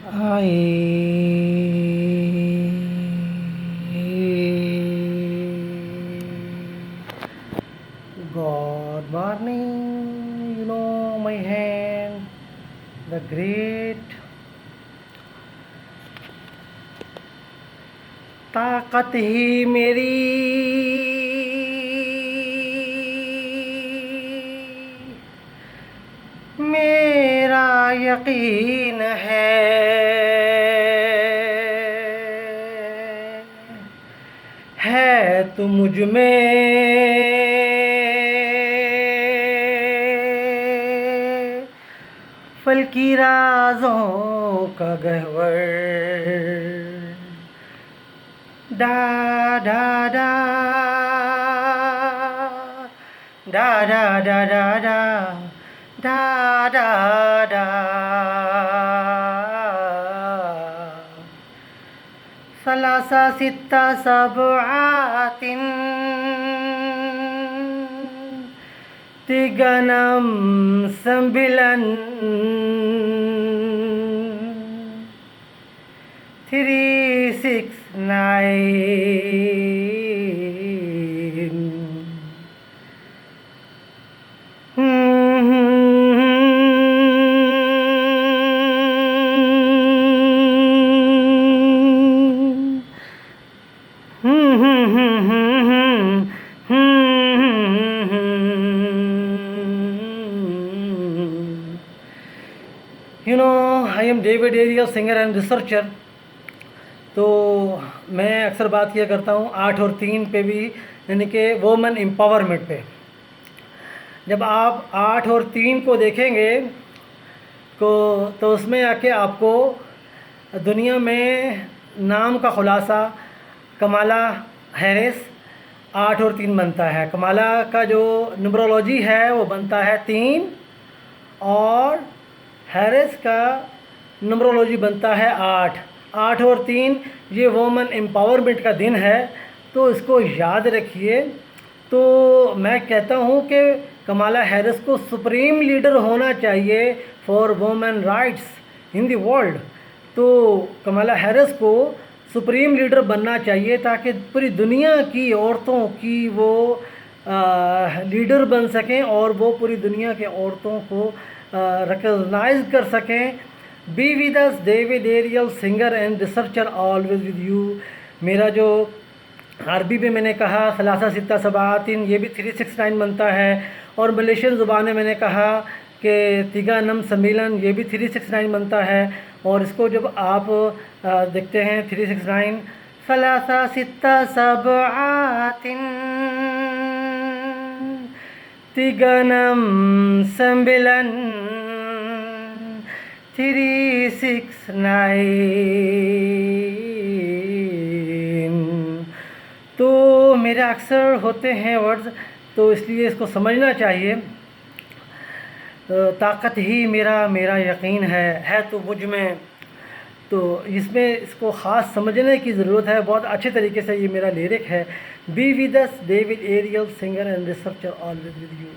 I God morning, my hand, the great ताकत ही मेरी मेरा यकीन है तो मुझ में फल की राजों का गहवर डा डा डा डा डा डा डा डा डा डा डा सलासा सित्ता सबआतिन tiga enam sembilan 39 I am David Ariel, singer and researcher. तो मैं अक्सर बात किया करता हूँ 8 और 3 पे भी, यानी कि वोमेन एम्पावरमेंट पे। जब आप 8 और 3 को देखेंगे तो उसमें आके आपको दुनिया में नाम का खुलासा कमाला हैरिस 8 और 3 बनता है। कमाला का जो न्यूमरोलॉजी है वो बनता है 3 और हैरिस का न्यूमरोलॉजी बनता है 8। 8 और 3 ये वोमेन एम्पावरमेंट का दिन है, तो इसको याद रखिए। तो मैं कहता हूँ कि कमाला हैरिस को सुप्रीम लीडर होना चाहिए for women rights in the world. तो कमाला हैरिस को सुप्रीम लीडर बनना चाहिए ताकि पूरी दुनिया की औरतों की वो लीडर बन सकें और वो पूरी दुनिया के औरतों को रिकॉग्नाइज कर सकें। Be with us David Ariel, singer and researcher, always with you. मेरा जो अरबी में मैंने कहा सलासा सित्ता सबातिन, ये भी 369 बनता है। और मलेशियन ज़ुबान में मैंने कहा कि तिगा नम सम्मिलन, ये भी 369 बनता है। और इसको जब आप देखते हैं 369 सलासा सित्ता सबातिन तिगनम सम्मिलन 369। तो मेरे अक्सर होते हैं वर्ड्स, तो इसलिए इसको समझना चाहिए। ताकत ही मेरा यकीन है तो मुझ में। तो इसमें इसको ख़ास समझने की ज़रूरत है। बहुत अच्छे तरीके से ये मेरा लिरिक है। Be with us David Ariel, singer and researcher, always with you.